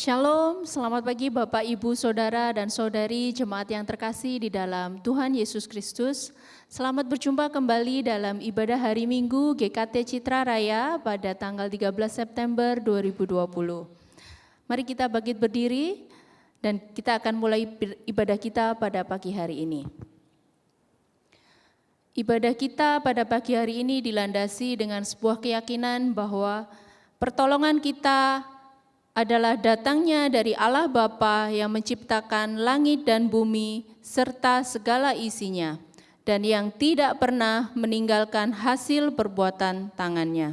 Shalom, selamat pagi Bapak, Ibu, Saudara, dan Saudari Jemaat yang terkasih di dalam Tuhan Yesus Kristus. Selamat berjumpa kembali dalam ibadah hari Minggu GKT Citra Raya pada tanggal 13 September 2020. Mari kita bangkit berdiri dan kita akan mulai ibadah kita pada pagi hari ini. Ibadah kita pada pagi hari ini dilandasi dengan sebuah keyakinan bahwa pertolongan kita adalah datangnya dari Allah Bapa yang menciptakan langit dan bumi serta segala isinya, dan yang tidak pernah meninggalkan hasil perbuatan tangannya.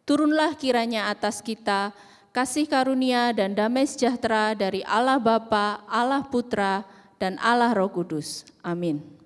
Turunlah kiranya atas kita kasih karunia dan damai sejahtera dari Allah Bapa, Allah Putra, dan Allah Roh Kudus. Amin.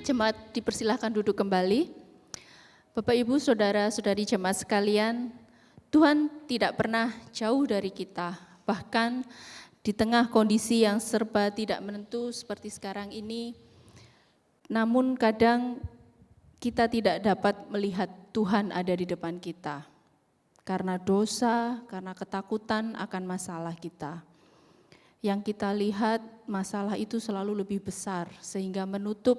Jemaat dipersilahkan duduk kembali. Bapak, Ibu, Saudara-saudari jemaat sekalian, Tuhan tidak pernah jauh dari kita. Bahkan di tengah kondisi yang serba tidak menentu seperti sekarang ini, Namun kadang kita tidak dapat melihat Tuhan ada di depan kita. Karena dosa, karena ketakutan akan masalah kita. Yang kita lihat masalah itu selalu lebih besar sehingga menutup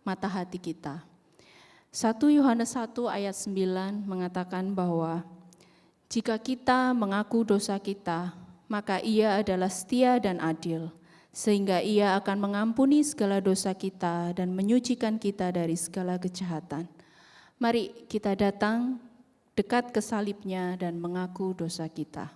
mata hati kita. 1 Yohanes 1 ayat 9 mengatakan bahwa jika kita mengaku dosa kita, maka Ia adalah setia dan adil, sehingga Ia akan mengampuni segala dosa kita dan menyucikan kita dari segala kejahatan. Mari kita datang dekat ke salibnya dan mengaku dosa kita.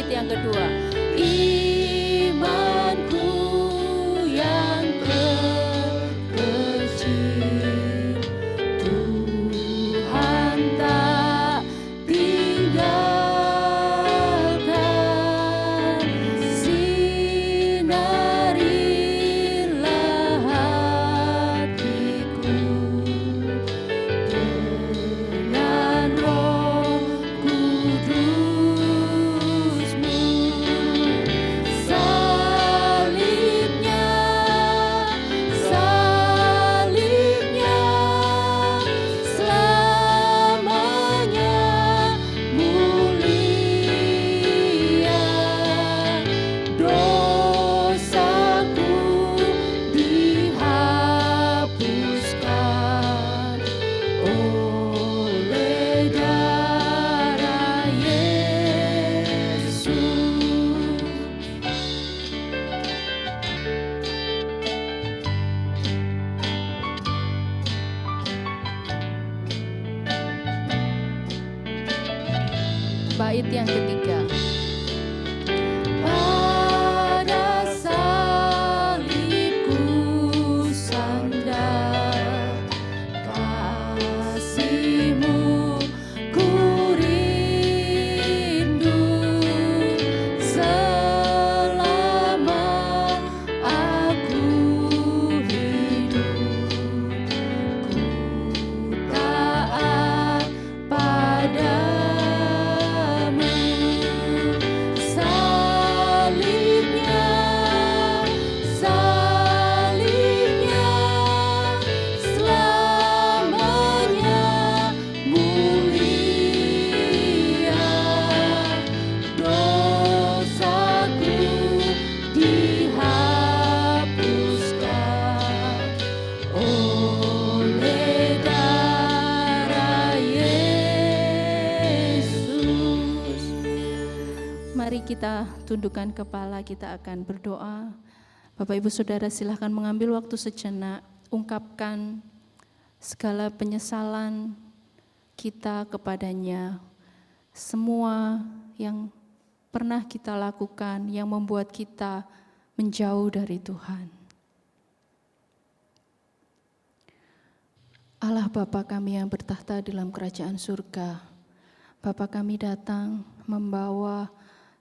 Yang kedua, imanku yang terkecil, Tuhan tak tinggalkan, sinarilah hatiku dengan Roh Kudus. Bait yang ketiga. Pada salibku sandar, kasih-Mu ku rindu, selama aku hidup, ku taat pada Mari kita tundukkan kepala, kita akan berdoa. Bapak Ibu Saudara silahkan mengambil waktu sejenak, ungkapkan segala penyesalan kita kepadanya. Semua yang pernah kita lakukan yang membuat kita menjauh dari Tuhan. Allah Bapa kami yang bertahta dalam kerajaan surga, Bapa kami datang membawa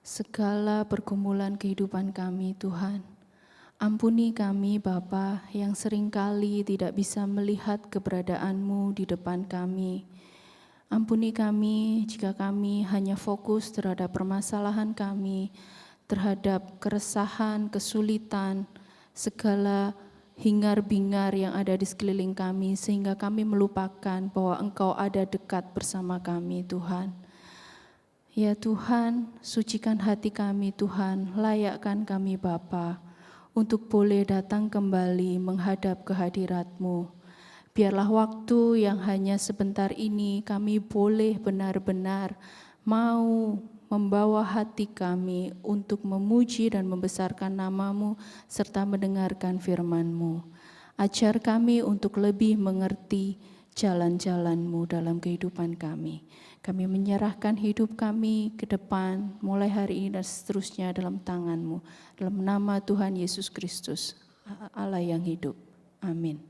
segala pergumulan kehidupan kami, Tuhan. Ampuni kami, Bapa, yang seringkali tidak bisa melihat keberadaan-Mu di depan kami. Ampuni kami jika kami hanya fokus terhadap permasalahan kami, terhadap keresahan, kesulitan, segala hingar-bingar yang ada di sekeliling kami, sehingga kami melupakan bahwa Engkau ada dekat bersama kami, Tuhan. Ya Tuhan, sucikan hati kami Tuhan, layakkan kami Bapa, untuk boleh datang kembali menghadap kehadirat-Mu. Biarlah waktu yang hanya sebentar ini kami boleh benar-benar mau membawa hati kami untuk memuji dan membesarkan nama-Mu serta mendengarkan firman-Mu. Ajar kami untuk lebih mengerti jalan-jalan-Mu dalam kehidupan kami. Kami menyerahkan hidup kami ke depan mulai hari ini dan seterusnya dalam tangan-Mu. Dalam nama Tuhan Yesus Kristus, Allah yang hidup. Amin.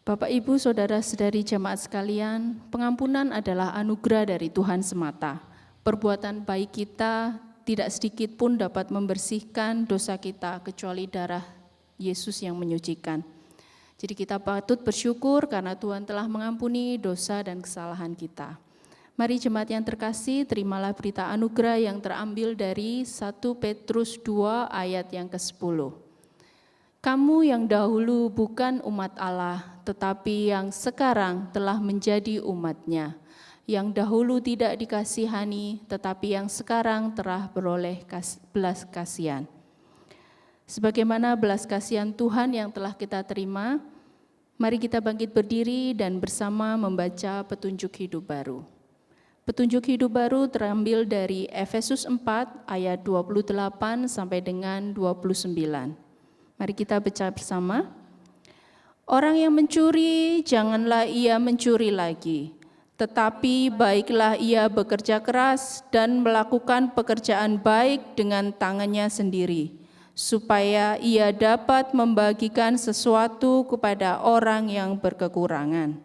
Bapak, Ibu, Saudara-saudari jemaat sekalian, pengampunan adalah anugerah dari Tuhan semata. Perbuatan baik kita tidak sedikit pun dapat membersihkan dosa kita kecuali darah Yesus yang menyucikan. Jadi kita patut bersyukur karena Tuhan telah mengampuni dosa dan kesalahan kita. Mari jemaat yang terkasih, terimalah berita anugerah yang terambil dari 1 Petrus 2 ayat yang ke-10. Kamu yang dahulu bukan umat Allah, tetapi yang sekarang telah menjadi umat-Nya. Yang dahulu tidak dikasihani, tetapi yang sekarang telah beroleh belas kasihan. Sebagaimana belas kasihan Tuhan yang telah kita terima, mari kita bangkit berdiri dan bersama membaca petunjuk hidup baru. Petunjuk hidup baru terambil dari Efesus 4 ayat 28 sampai dengan 29. Mari kita baca bersama. Orang yang mencuri, janganlah ia mencuri lagi, tetapi baiklah ia bekerja keras dan melakukan pekerjaan baik dengan tangannya sendiri, supaya ia dapat membagikan sesuatu kepada orang yang berkekurangan.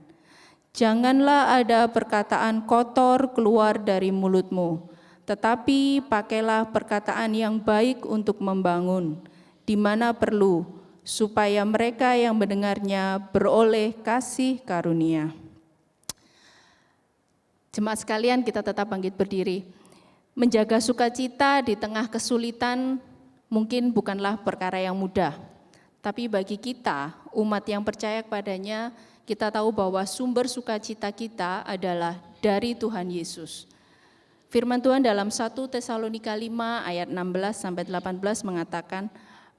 Janganlah ada perkataan kotor keluar dari mulutmu, tetapi pakailah perkataan yang baik untuk membangun, di mana perlu, supaya mereka yang mendengarnya beroleh kasih karunia. Jemaat sekalian, kita tetap bangkit berdiri. Menjaga sukacita di tengah kesulitan mungkin bukanlah perkara yang mudah. Tapi bagi kita, umat yang percaya kepadanya, kita tahu bahwa sumber sukacita kita adalah dari Tuhan Yesus. Firman Tuhan dalam 1 Tesalonika 5 ayat 16-18 mengatakan,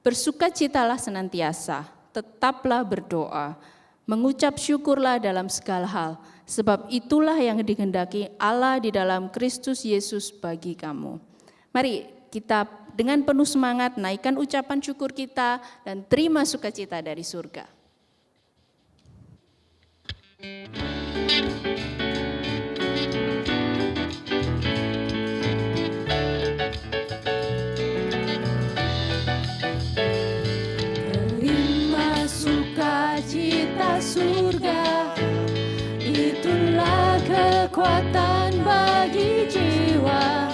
bersukacitalah senantiasa, tetaplah berdoa, mengucap syukurlah dalam segala hal, sebab itulah yang dikehendaki Allah di dalam Kristus Yesus bagi kamu. Mari kita dengan penuh semangat naikkan ucapan syukur kita dan terima sukacita dari surga. Cita surga, itulah kekuatan bagi jiwa,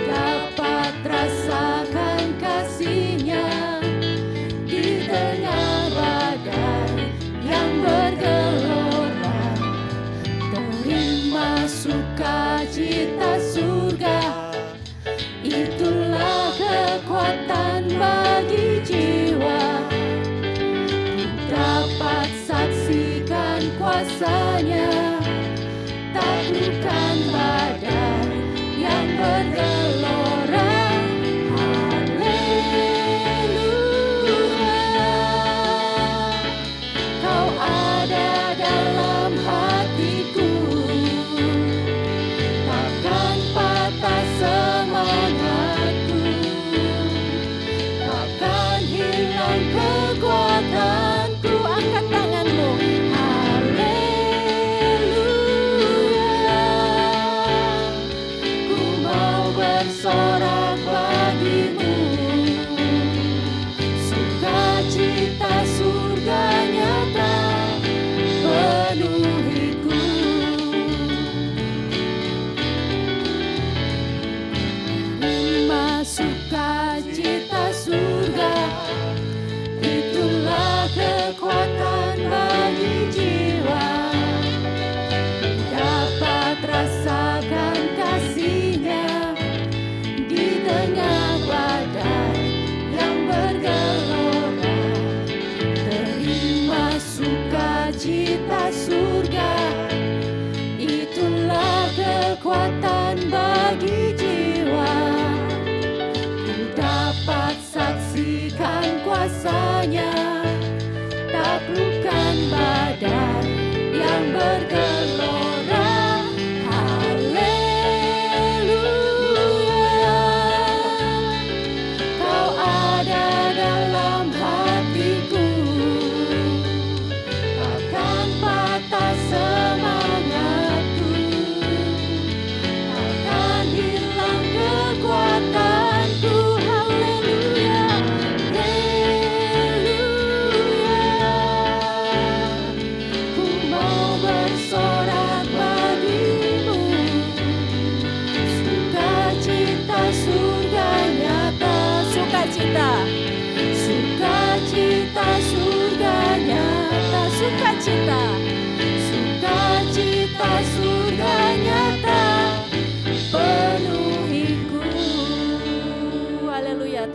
dapat rasakan kasih-Nya di tengah badai yang bergelora.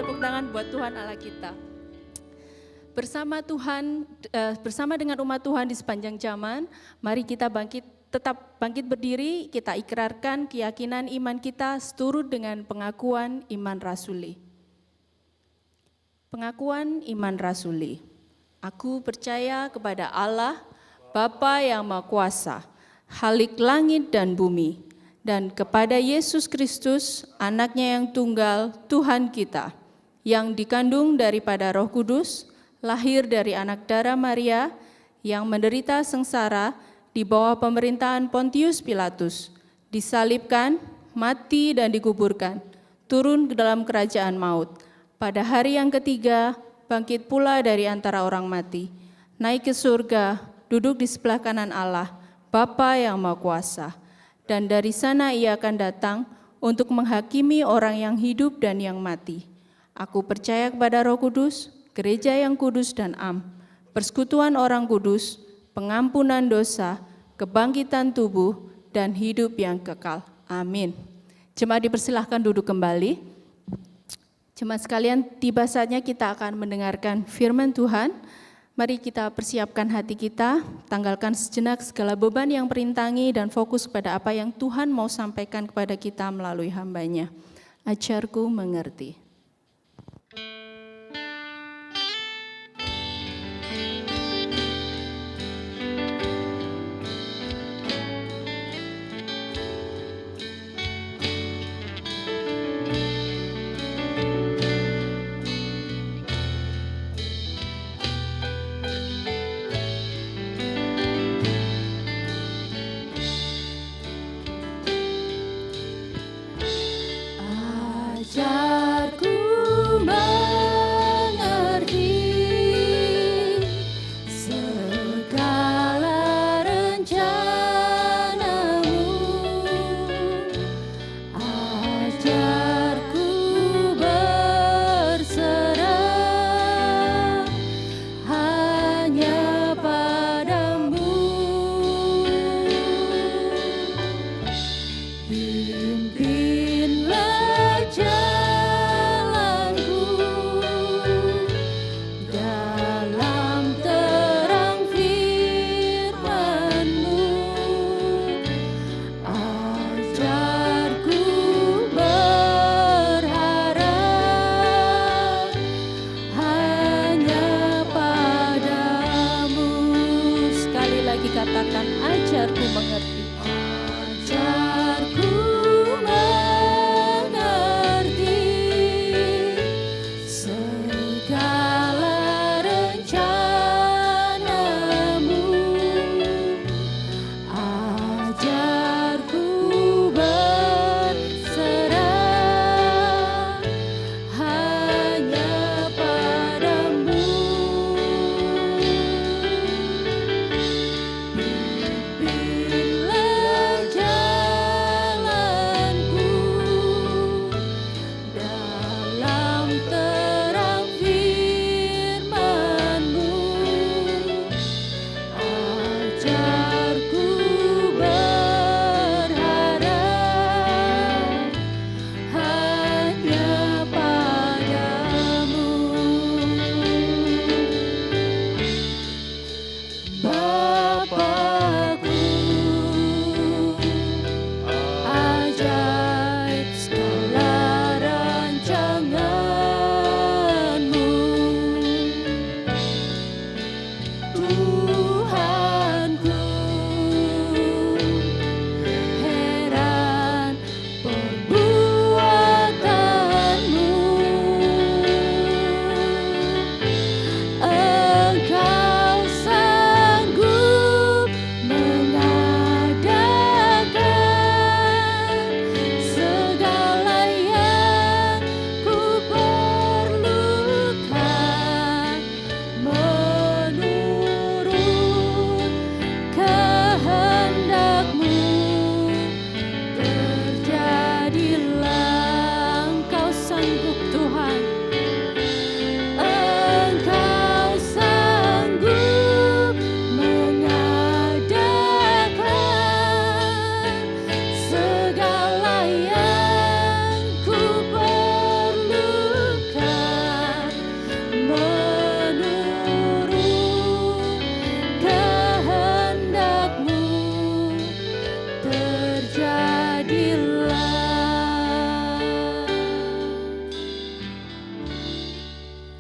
Tepuk tangan buat Tuhan Allah kita. Bersama dengan umat Tuhan di sepanjang zaman, mari kita tetap bangkit berdiri, kita ikrarkan keyakinan iman kita seturut dengan pengakuan iman rasuli. Pengakuan iman rasuli. Aku percaya kepada Allah, Bapa yang Maha Kuasa, Khalik langit dan bumi, dan kepada Yesus Kristus, anaknya yang tunggal, Tuhan kita, yang dikandung daripada Roh Kudus, lahir dari anak darah Maria, yang menderita sengsara di bawah pemerintahan Pontius Pilatus, disalibkan, mati dan dikuburkan, turun ke dalam kerajaan maut. Pada hari yang ketiga, bangkit pula dari antara orang mati, naik ke surga, duduk di sebelah kanan Allah, Bapa yang Maha Kuasa. Dan dari sana ia akan datang untuk menghakimi orang yang hidup dan yang mati. Aku percaya kepada Roh Kudus, gereja yang kudus dan am, persekutuan orang kudus, pengampunan dosa, kebangkitan tubuh, dan hidup yang kekal. Amin. Jemaat dipersilahkan duduk kembali. Jemaat sekalian, tiba saatnya kita akan mendengarkan firman Tuhan. Mari kita persiapkan hati kita, tanggalkan sejenak segala beban yang merintangi dan fokus pada apa yang Tuhan mau sampaikan kepada kita melalui hamba-Nya. Ajarku mengerti. Ajarku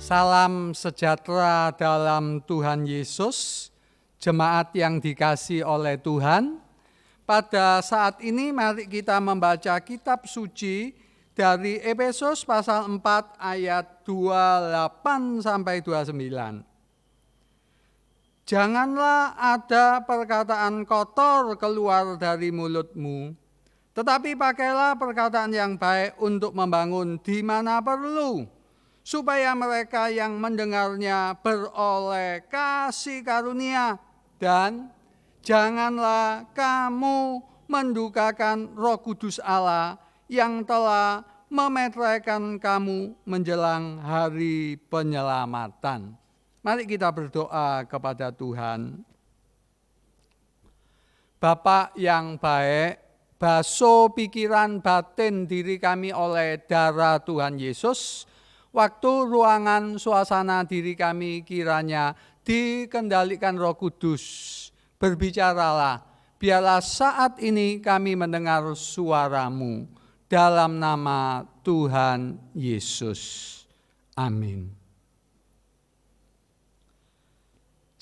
Salam sejahtera dalam Tuhan Yesus, jemaat yang dikasihi oleh Tuhan. Pada saat ini mari kita membaca kitab suci dari Efesus pasal 4 ayat 28 sampai 29. Janganlah ada perkataan kotor keluar dari mulutmu, tetapi pakailah perkataan yang baik untuk membangun di mana perlu, supaya mereka yang mendengarnya beroleh kasih karunia. Dan janganlah kamu mendukakan Roh Kudus Allah yang telah memeteraikan kamu menjelang hari penyelamatan. Mari kita berdoa kepada Tuhan. Bapa yang baik, basuh pikiran batin diri kami oleh darah Tuhan Yesus. Waktu, ruangan, suasana diri kami kiranya dikendalikan Roh Kudus. Berbicaralah, biarlah saat ini kami mendengar suara-Mu. Dalam nama Tuhan Yesus. Amin.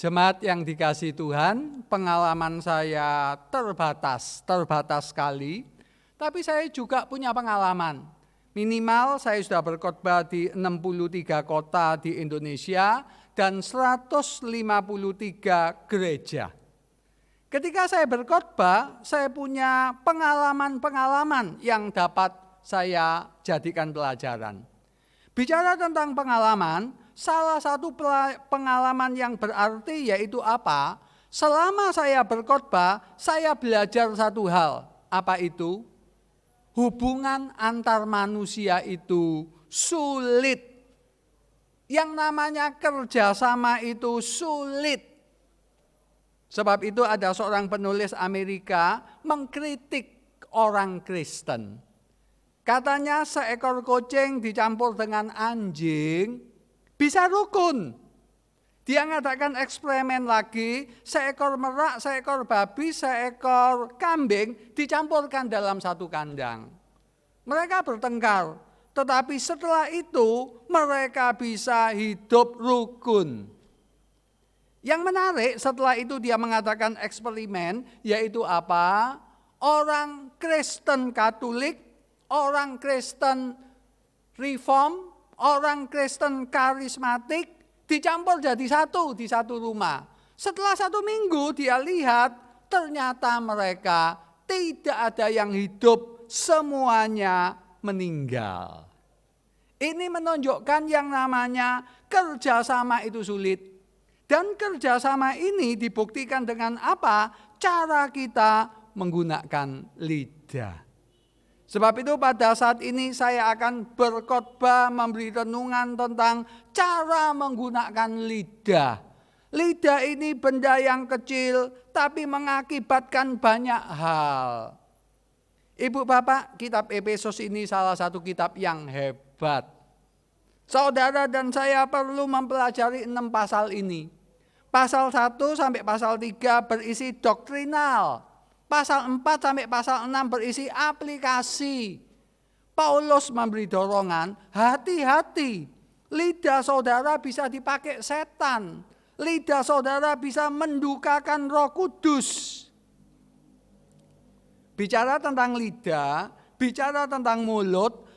Jemaat yang dikasihi Tuhan, pengalaman saya terbatas sekali. Tapi saya juga punya pengalaman. Minimal saya sudah berkhotbah di 63 kota di Indonesia dan 153 gereja. Ketika saya berkhotbah, saya punya pengalaman-pengalaman yang dapat saya jadikan pelajaran. Bicara tentang pengalaman, salah satu pengalaman yang berarti yaitu apa? Selama saya berkhotbah, saya belajar satu hal. Apa itu? Hubungan antar manusia itu sulit. Yang namanya kerjasama itu sulit. Sebab itu ada seorang penulis Amerika mengkritik orang Kristen. Katanya seekor kucing dicampur dengan anjing bisa rukun. Dia ngadakan eksperimen lagi, seekor merak, seekor babi, seekor kambing dicampurkan dalam satu kandang. Mereka bertengkar, tetapi setelah itu mereka bisa hidup rukun. Yang menarik setelah itu dia mengadakan eksperimen, yaitu apa? Orang Kristen Katolik, orang Kristen Reform, orang Kristen Karismatik, dicampur jadi satu di satu rumah. Setelah 1 minggu dia lihat ternyata mereka tidak ada yang hidup, semuanya meninggal. Ini menunjukkan yang namanya kerjasama itu sulit. Dan kerjasama ini dibuktikan dengan apa? Cara kita menggunakan lidah. Sebab itu pada saat ini saya akan berkhotbah memberi renungan tentang cara menggunakan lidah. Lidah ini benda yang kecil tapi mengakibatkan banyak hal. Ibu bapak, kitab Efesus ini salah satu kitab yang hebat. Saudara dan saya perlu mempelajari 6 pasal ini. Pasal 1 sampai pasal 3 berisi doktrinal. Pasal 4 sampai pasal 6 berisi aplikasi. Paulus memberi dorongan, hati-hati. Lidah saudara bisa dipakai setan. Lidah saudara bisa mendukakan Roh Kudus. Bicara tentang lidah, bicara tentang mulut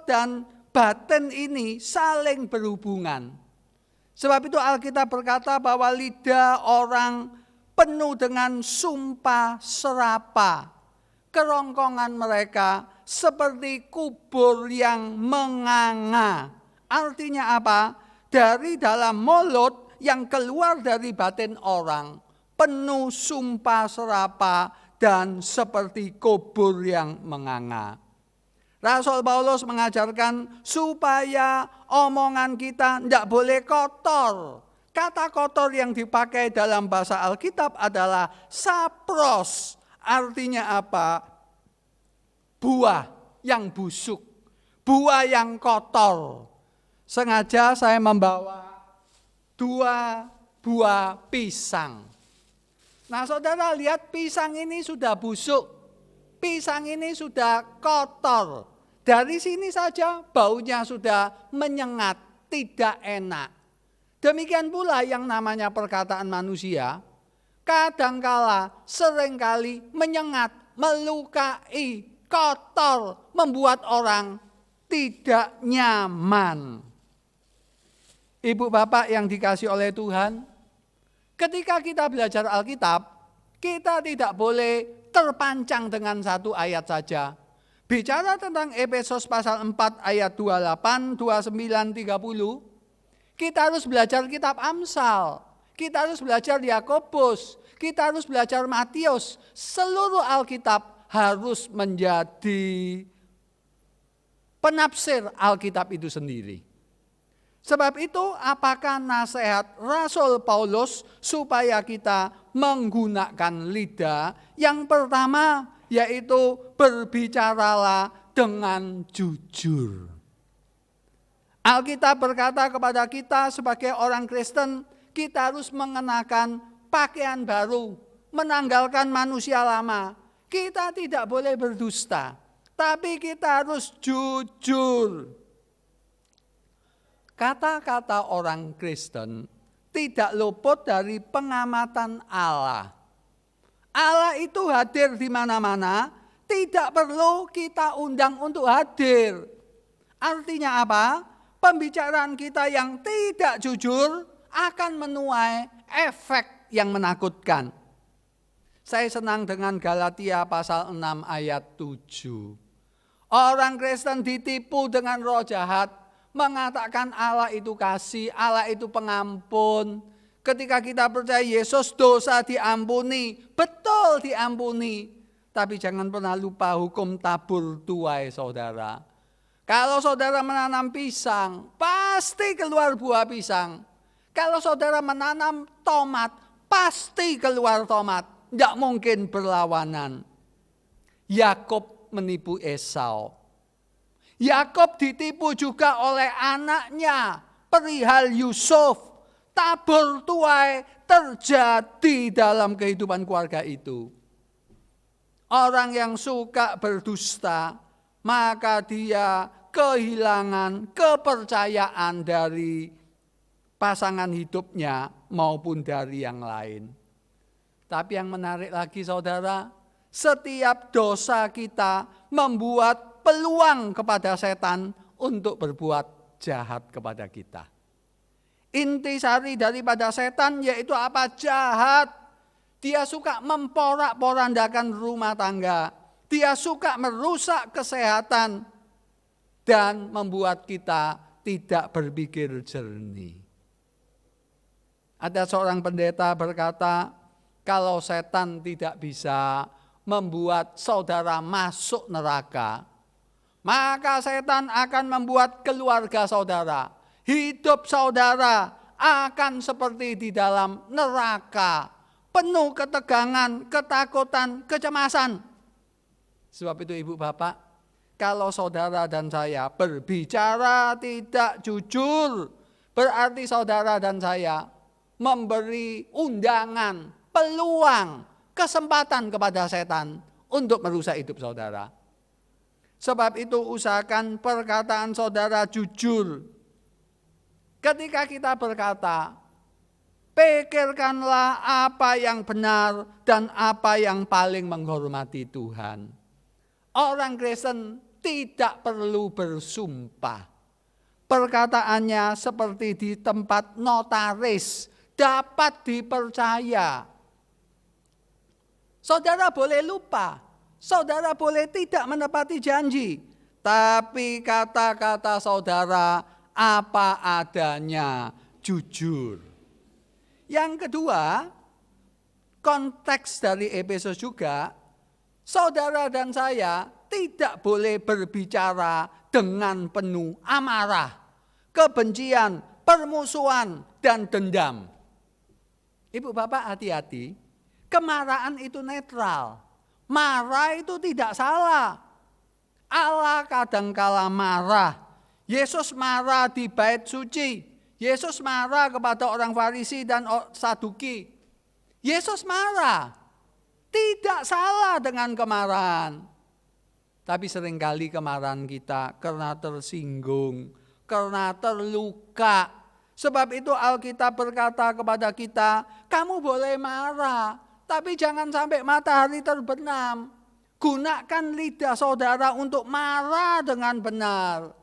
dan batin ini saling berhubungan. Sebab itu Alkitab berkata bahwa lidah orang penuh dengan sumpah serapa. Kerongkongan mereka seperti kubur yang menganga. Artinya apa? Dari dalam mulut yang keluar dari batin orang penuh sumpah serapa dan seperti kubur yang menganga. Rasul Paulus mengajarkan supaya omongan kita tidak boleh kotor. Kata kotor yang dipakai dalam bahasa Alkitab adalah sapros. Artinya apa? Buah yang busuk, buah yang kotor. Sengaja saya membawa 2 buah pisang. Nah saudara lihat pisang ini sudah busuk, pisang ini sudah kotor. Dari sini saja baunya sudah menyengat, tidak enak. Demikian pula yang namanya perkataan manusia, kadangkala seringkali menyengat, melukai, kotor, membuat orang tidak nyaman. Ibu bapak yang dikasihi oleh Tuhan, ketika kita belajar Alkitab, kita tidak boleh terpancang dengan satu ayat saja. Bicara tentang Efesus pasal 4 ayat 28, 29, 30, kita harus belajar kitab Amsal, kita harus belajar Yakobus, kita harus belajar Matius. Seluruh Alkitab harus menjadi penafsir Alkitab itu sendiri. Sebab itu, apakah nasihat Rasul Paulus supaya kita menggunakan lidah? Yang pertama, yaitu berbicaralah dengan jujur. Alkitab berkata kepada kita sebagai orang Kristen, kita harus mengenakan pakaian baru, menanggalkan manusia lama. Kita tidak boleh berdusta, tapi kita harus jujur. Kata-kata orang Kristen tidak luput dari pengamatan Allah. Allah itu hadir di mana-mana, tidak perlu kita undang untuk hadir. Artinya apa? Pembicaraan kita yang tidak jujur akan menuai efek yang menakutkan. Saya senang dengan Galatia pasal 6 ayat 7. Orang Kristen ditipu dengan roh jahat, mengatakan Allah itu kasih, Allah itu pengampun. Ketika kita percaya Yesus, dosa diampuni, betul diampuni. Tapi jangan pernah lupa hukum tabur tuai saudara. Kalau saudara menanam pisang, pasti keluar buah pisang. Kalau saudara menanam tomat, pasti keluar tomat. Tidak mungkin berlawanan. Yakub menipu Esau. Yakub ditipu juga oleh anaknya perihal Yusuf. Tabur tuai terjadi dalam kehidupan keluarga itu. Orang yang suka berdusta, maka dia kehilangan kepercayaan dari pasangan hidupnya maupun dari yang lain. Tapi yang menarik lagi saudara, setiap dosa kita membuat peluang kepada setan untuk berbuat jahat kepada kita. Intisari daripada setan yaitu apa? Jahat. Dia suka memporak-porandakan rumah tangga. Dia suka merusak kesehatan dan membuat kita tidak berpikir jernih. Ada seorang pendeta berkata, kalau setan tidak bisa membuat saudara masuk neraka, maka setan akan membuat keluarga saudara, hidup saudara akan seperti di dalam neraka, penuh ketegangan, ketakutan, kecemasan. Sebab itu ibu bapak, kalau saudara dan saya berbicara tidak jujur, berarti saudara dan saya memberi undangan, peluang, kesempatan kepada setan untuk merusak hidup saudara. Sebab itu usahakan perkataan saudara jujur. Ketika kita berkata, pikirkanlah apa yang benar dan apa yang paling menghormati Tuhan. Orang Kristen tidak perlu bersumpah. Perkataannya seperti di tempat notaris, dapat dipercaya. Saudara boleh lupa, saudara boleh tidak menepati janji, tapi kata-kata saudara apa adanya, jujur. Yang kedua, konteks dari Efesus juga, saudara dan saya tidak boleh berbicara dengan penuh amarah, kebencian, permusuhan, dan dendam. Ibu bapak hati-hati, kemarahan itu netral. Marah itu tidak salah. Allah kadangkala marah. Yesus marah di bait suci. Yesus marah kepada orang Farisi dan Saduki. Yesus marah. Tidak salah dengan kemarahan. Tapi seringkali kemarahan kita karena tersinggung, karena terluka. Sebab itu Alkitab berkata kepada kita, kamu boleh marah, tapi jangan sampai matahari terbenam. Gunakan lidah saudara untuk marah dengan benar.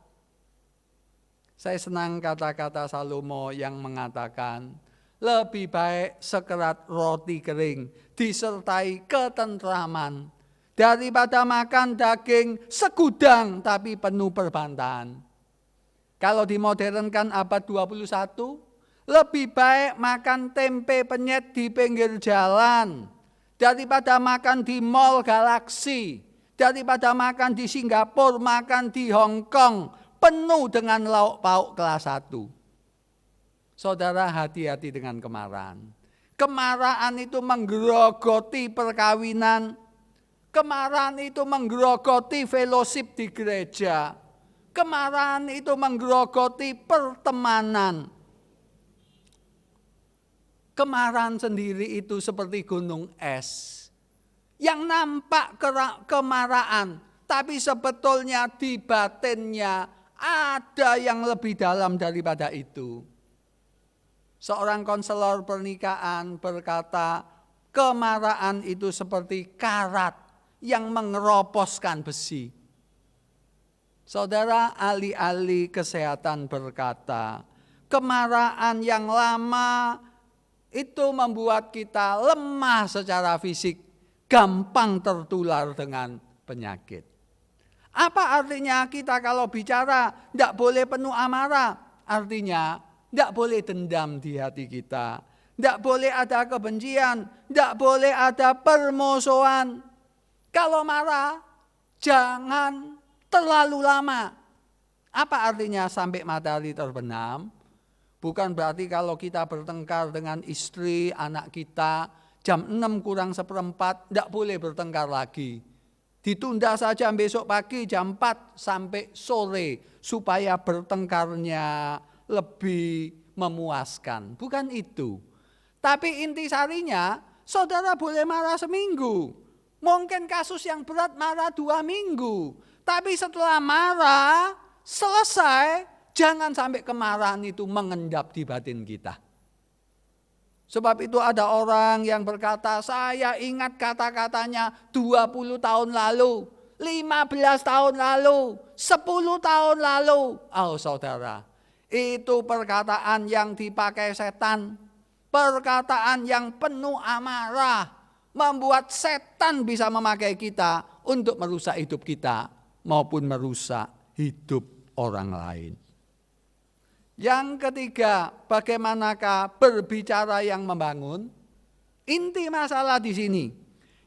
Saya senang kata-kata Salomo yang mengatakan, lebih baik sekerat roti kering disertai ketentraman daripada makan daging segudang tapi penuh perbantahan. Kalau dimodernkan abad 21, lebih baik makan tempe penyet di pinggir jalan daripada makan di Mall Galaxy, daripada makan di Singapura, makan di Hong Kong, penuh dengan lauk pauk kelas 1. Saudara, hati-hati dengan kemarahan. Kemarahan itu menggerogoti perkawinan. Kemarahan itu menggerogoti fellowship di gereja. Kemarahan itu menggerogoti pertemanan. Kemarahan sendiri itu seperti gunung es yang nampak kemarahan, tapi sebetulnya di batinnya ada yang lebih dalam daripada itu. Seorang konselor pernikahan berkata, kemarahan itu seperti karat yang mengeroposkan besi. Saudara, ahli-ahli kesehatan berkata, kemarahan yang lama itu membuat kita lemah secara fisik, gampang tertular dengan penyakit. Apa artinya kita kalau bicara tidak boleh penuh amarah? Artinya tidak boleh dendam di hati kita, tidak boleh ada kebencian, tidak boleh ada permusuhan. Kalau marah, jangan terlalu lama. Apa artinya sampai matahari terbenam? Bukan berarti kalau kita bertengkar dengan istri, anak kita, jam 6 kurang seperempat, tidak boleh bertengkar lagi. Ditunda saja besok pagi jam 4 sampai sore, supaya bertengkarnya lebih memuaskan. Bukan itu. Tapi intisarinya, saudara boleh marah seminggu. Mungkin kasus yang berat marah 2 minggu. Tapi setelah marah, selesai, jangan sampai kemarahan itu mengendap di batin kita. Sebab itu ada orang yang berkata, saya ingat kata-katanya 20 tahun lalu, 15 tahun lalu, 10 tahun lalu. Oh saudara, itu perkataan yang dipakai setan. Perkataan yang penuh amarah. Membuat setan bisa memakai kita untuk merusak hidup kita maupun merusak hidup orang lain. Yang ketiga, bagaimanakah berbicara yang membangun? Inti masalah di sini,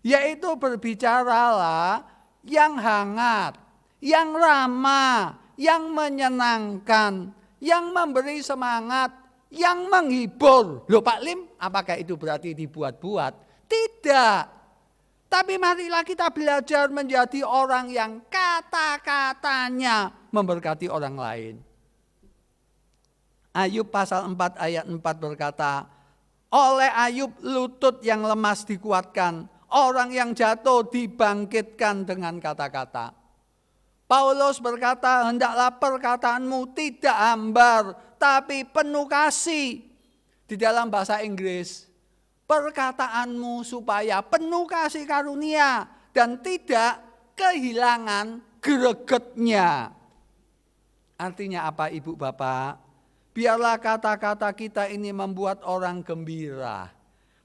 yaitu berbicaralah yang hangat, yang ramah, yang menyenangkan, yang memberi semangat, yang menghibur. Loh Pak Lim, apakah itu berarti dibuat-buat? Tidak. Tapi marilah kita belajar menjadi orang yang kata-katanya memberkati orang lain. Ayub pasal 4 ayat 4 berkata, oleh Ayub lutut yang lemas dikuatkan, orang yang jatuh dibangkitkan dengan kata-kata. Paulus berkata, hendaklah perkataanmu tidak hambar, tapi penuh kasih. Di dalam bahasa Inggris, perkataanmu supaya penuh kasih karunia dan tidak kehilangan gregetnya. Artinya apa Ibu Bapak? Biarlah kata-kata kita ini membuat orang gembira,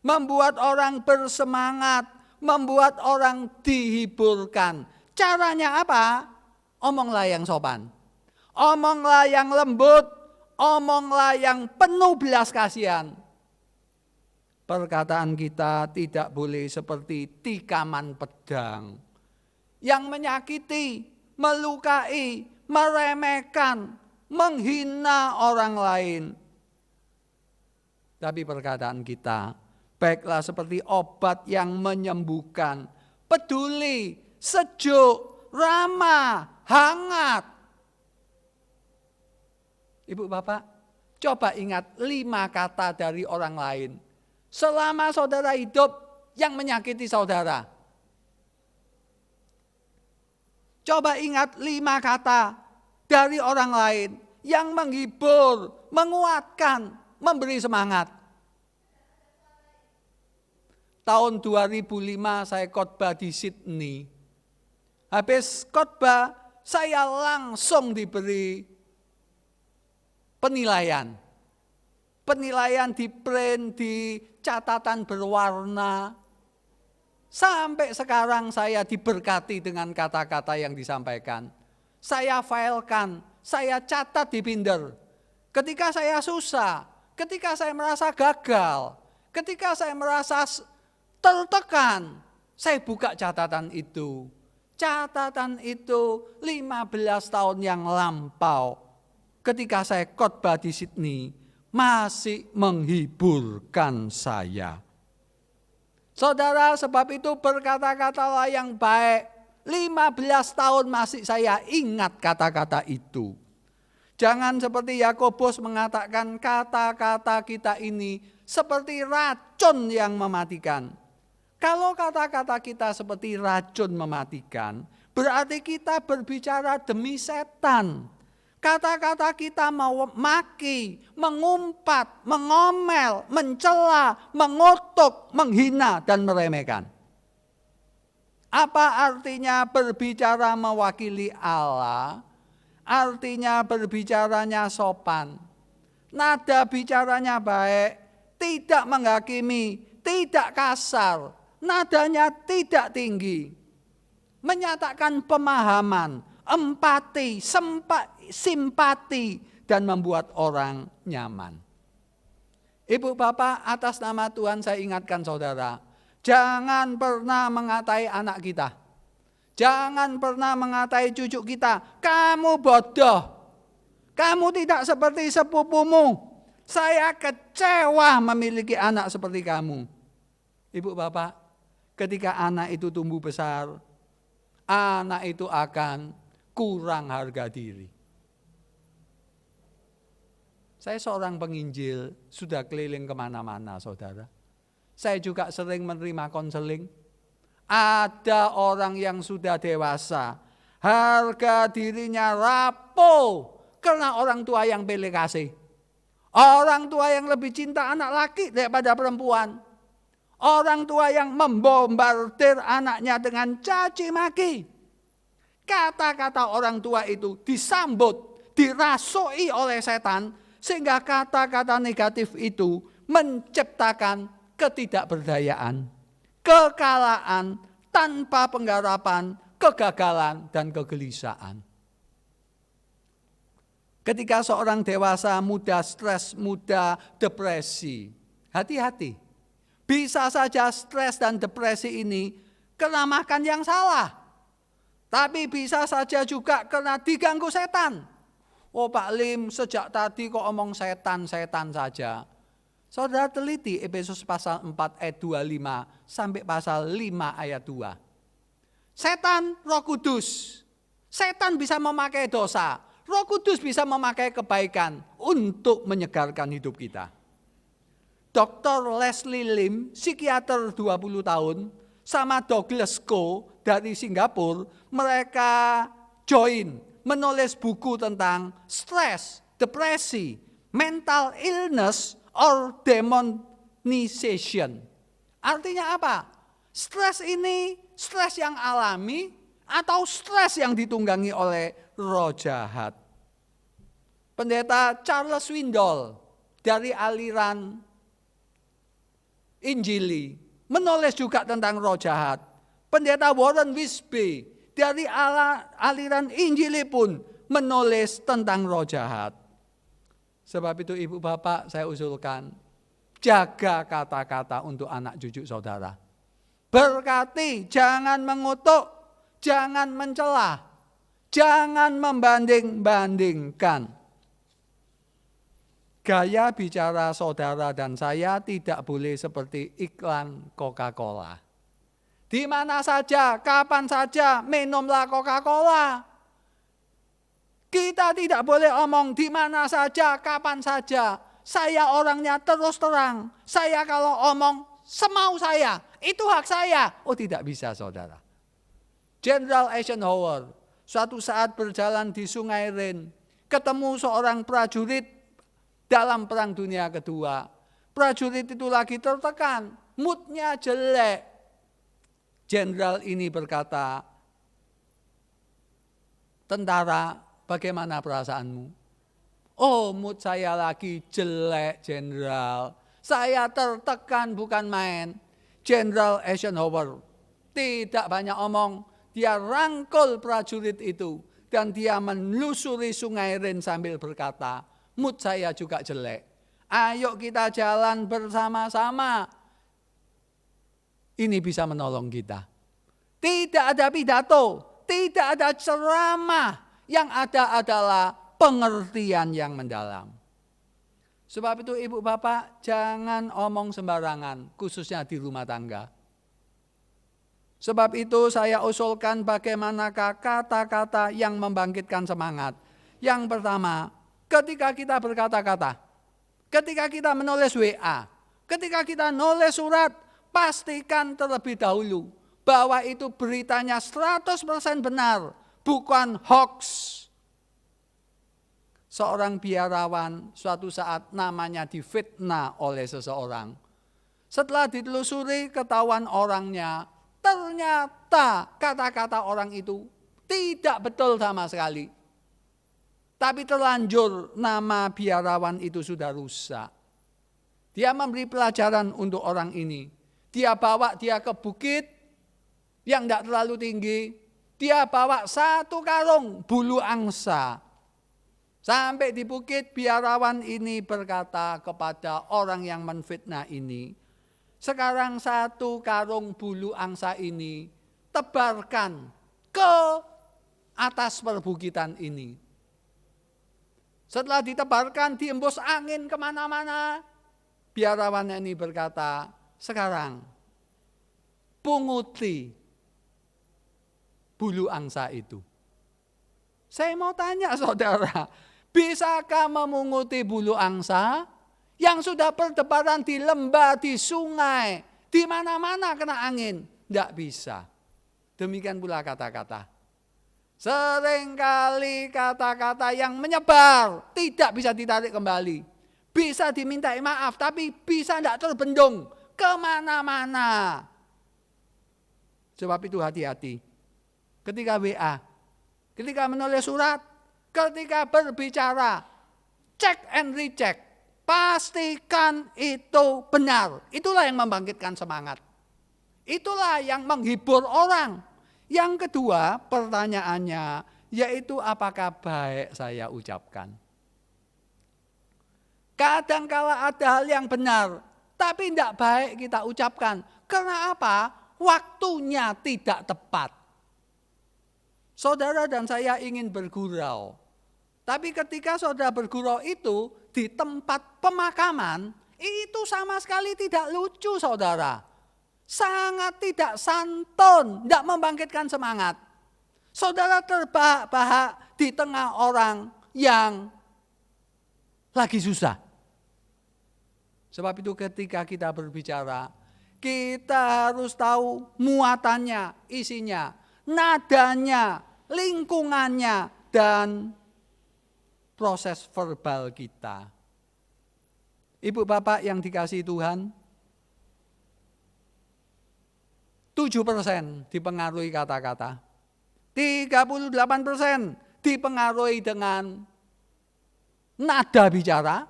membuat orang bersemangat, membuat orang dihiburkan. Caranya apa? Omonglah yang sopan, omonglah yang lembut, omonglah yang penuh belas kasihan. Perkataan kita tidak boleh seperti tikaman pedang yang menyakiti, melukai, meremehkan, menghina orang lain. Tapi perkataan kita baiklah seperti obat yang menyembuhkan, peduli, sejuk, ramah, hangat. Ibu Bapak, coba ingat 5 kata dari orang lain selama saudara hidup yang menyakiti saudara. Coba ingat 5 kata dari orang lain yang menghibur, menguatkan, memberi semangat. Tahun 2005 saya khotbah di Sydney. Habis khotbah, saya langsung diberi penilaian. Penilaian di print, di catatan berwarna. Sampai sekarang saya diberkati dengan kata-kata yang disampaikan. Saya filekan, saya catat di binder. Ketika saya susah, ketika saya merasa gagal, ketika saya merasa tertekan, saya buka catatan itu. Catatan itu 15 tahun yang lampau. Ketika saya khotbah di Sydney, masih menghiburkan saya. Saudara, sebab itu berkata-katalah yang baik. 15 tahun masih saya ingat kata-kata itu. Jangan seperti Yakobus mengatakan kata-kata kita ini seperti racun yang mematikan. Kalau kata-kata kita seperti racun mematikan, berarti kita berbicara demi setan. Kata-kata kita memaki, mengumpat, mengomel, mencela, mengutuk, menghina, dan meremehkan. Apa artinya berbicara mewakili Allah? Artinya berbicaranya sopan. Nada bicaranya baik, tidak menghakimi, tidak kasar. Nadanya tidak tinggi. Menyatakan pemahaman, empati, simpati, dan membuat orang nyaman. Ibu bapak, atas nama Tuhan saya ingatkan saudara, jangan pernah mengatai anak kita. Jangan pernah mengatai cucu kita, kamu bodoh. Kamu tidak seperti sepupumu. Saya kecewa memiliki anak seperti kamu. Ibu bapak, ketika anak itu tumbuh besar, anak itu akan kurang harga diri. Saya seorang penginjil, sudah keliling kemana-mana saudara. Saya juga sering menerima konseling. Ada orang yang sudah dewasa, harga dirinya rapuh karena orang tua yang pilih kasih. Orang tua yang lebih cinta anak laki daripada perempuan. Orang tua yang membombardir anaknya dengan caci maki. Kata-kata orang tua itu disambut, dirasui oleh setan, sehingga kata-kata negatif itu menciptakan ketidakberdayaan, kekalahan, tanpa pengharapan, kegagalan, dan kegelisahan. Ketika seorang dewasa mudah stres, mudah depresi, hati-hati. Bisa saja stres dan depresi ini karena makan yang salah. Tapi bisa saja juga karena diganggu setan. Oh Pak Lim, sejak tadi kok omong setan-setan saja. Saudara teliti Efesus pasal 4 ayat 25 sampai pasal 5 ayat 2. Setan Roh Kudus. Setan bisa memakai dosa. Roh Kudus bisa memakai kebaikan untuk menyegarkan hidup kita. Dr. Leslie Lim, psikiater 20 tahun, sama Douglas Ko dari Singapura, mereka join menulis buku tentang stres, depresi, mental illness, or demonization. Artinya apa? Stres ini stres yang alami atau stres yang ditunggangi oleh roh jahat. Pendeta Charles Swindoll dari aliran Injili menulis juga tentang roh jahat. Pendeta Warren Wiersbe dari aliran Injili pun menulis tentang roh jahat. Sebab itu ibu bapak saya usulkan, jaga kata-kata untuk anak cucu saudara. Berkati, jangan mengutuk, jangan mencela, jangan membanding-bandingkan. Gaya bicara saudara dan saya tidak boleh seperti iklan Coca-Cola. Di mana saja, kapan saja, minumlah Coca-Cola. Kita tidak boleh omong di mana saja, kapan saja. Saya orangnya terus terang. Saya kalau omong semau saya, itu hak saya. Oh tidak bisa saudara. Jenderal Eisenhower suatu saat berjalan di Sungai Rhine. ketemu seorang prajurit dalam Perang Dunia Kedua. Prajurit itu lagi tertekan, moodnya jelek. Jenderal ini berkata, "Tentara, bagaimana perasaanmu?" "Oh, mood saya lagi jelek, Jenderal. Saya tertekan bukan main." Jenderal Eisenhower tidak banyak omong. Dia rangkul prajurit itu dan dia menelusuri sungai Rin sambil berkata, "Mood saya juga jelek. Ayo kita jalan bersama-sama. Ini bisa menolong kita." Tidak ada pidato, tidak ada ceramah. Yang ada adalah pengertian yang mendalam. Sebab itu ibu bapak jangan omong sembarangan, khususnya di rumah tangga. Sebab itu saya usulkan bagaimanakah kata-kata yang membangkitkan semangat. Yang pertama, ketika kita berkata-kata, ketika kita menulis WA, ketika kita nulis surat, pastikan terlebih dahulu bahwa itu beritanya 100% benar, bukan hoax. Seorang biarawan suatu saat namanya difitnah oleh seseorang. Setelah ditelusuri ketahuan orangnya, ternyata kata-kata orang itu tidak betul sama sekali. Tapi terlanjur nama biarawan itu sudah rusak. Dia memberi pelajaran untuk orang ini. Dia bawa dia ke bukit yang tidak terlalu tinggi. Dia bawa 1 karung bulu angsa. Sampai di bukit, biarawan ini berkata kepada orang yang menfitnah ini, "Sekarang 1 karung bulu angsa ini tebarkan ke atas perbukitan ini." Setelah ditebarkan, diembus angin kemana-mana. Biarawan ini berkata, "Sekarang punguti bulu angsa itu." Saya mau tanya saudara, bisakah memunguti bulu angsa yang sudah berdebaran di lembah, di sungai, di mana-mana kena angin? Tidak bisa. Demikian pula kata-kata. Seringkali kata-kata yang menyebar tidak bisa ditarik kembali. Bisa dimintai maaf, tapi bisa tidak terbendung kemana-mana. Sebab itu hati-hati. Ketika WA, ketika menulis surat, ketika berbicara, cek and recheck. Pastikan itu benar. Itulah yang membangkitkan semangat. Itulah yang menghibur orang. Yang kedua pertanyaannya, yaitu apakah baik saya ucapkan? Kadangkala ada hal yang benar, tapi tidak baik kita ucapkan. Karena apa? Waktunya tidak tepat. Saudara dan saya ingin bergurau. Tapi ketika saudara bergurau itu di tempat pemakaman, itu sama sekali tidak lucu saudara. Sangat tidak santun, tidak membangkitkan semangat. Saudara terbahak-bahak di tengah orang yang lagi susah. Sebab itu ketika kita berbicara, kita harus tahu muatannya, isinya, nadanya, lingkungannya, dan proses verbal kita. Ibu bapak yang dikasihi Tuhan, 7% dipengaruhi kata-kata, 38% dipengaruhi dengan nada bicara,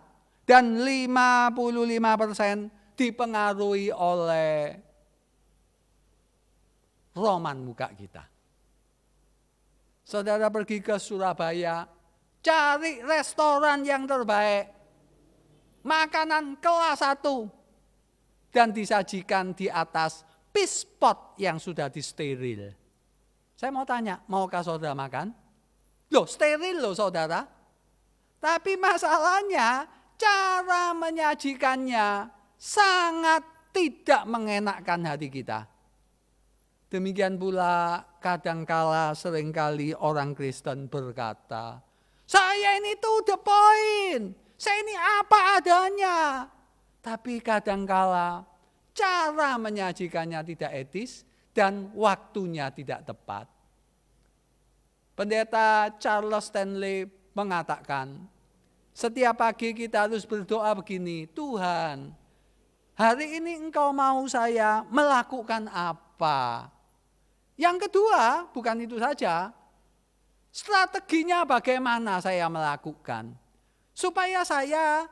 dan 55% dipengaruhi oleh roman muka kita. Saudara pergi ke Surabaya, cari restoran yang terbaik, makanan kelas 1, dan disajikan di atas pispot yang sudah disteril. Saya mau tanya, maukah saudara makan? Loh, steril loh saudara. Tapi masalahnya, cara menyajikannya sangat tidak mengenakkan hati kita. Demikian pula kadangkala seringkali orang Kristen berkata, "Saya ini to the point, saya ini apa adanya." Tapi kadangkala cara menyajikannya tidak etis dan waktunya tidak tepat. Pendeta Charles Stanley mengatakan, setiap pagi kita harus berdoa begini, Tuhan, hari ini Engkau mau saya melakukan apa? Yang kedua, bukan itu saja, strateginya bagaimana saya melakukan, supaya saya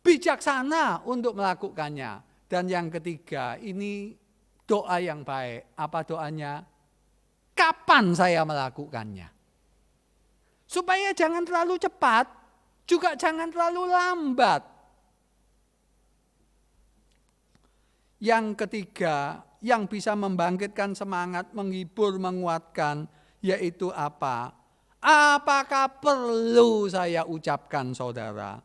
bijaksana untuk melakukannya. Dan yang ketiga, ini doa yang baik. Apa doanya? Kapan saya melakukannya? Supaya jangan terlalu cepat, juga jangan terlalu lambat. Yang ketiga, yang bisa membangkitkan semangat, menghibur, menguatkan, yaitu apa? Apakah perlu saya ucapkan, saudara?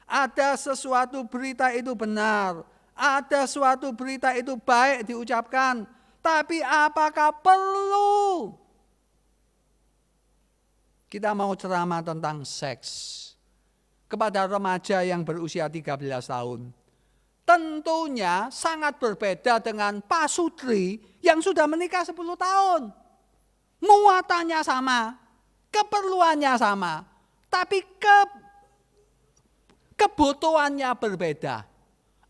Ada sesuatu berita itu benar, ada suatu berita itu baik diucapkan, tapi apakah perlu? Kita mau ceramah tentang seks kepada remaja yang berusia 13 tahun. Tentunya sangat berbeda dengan Pak Sutri yang sudah menikah 10 tahun. Muatannya sama, keperluannya sama, tapi kebutuhannya berbeda.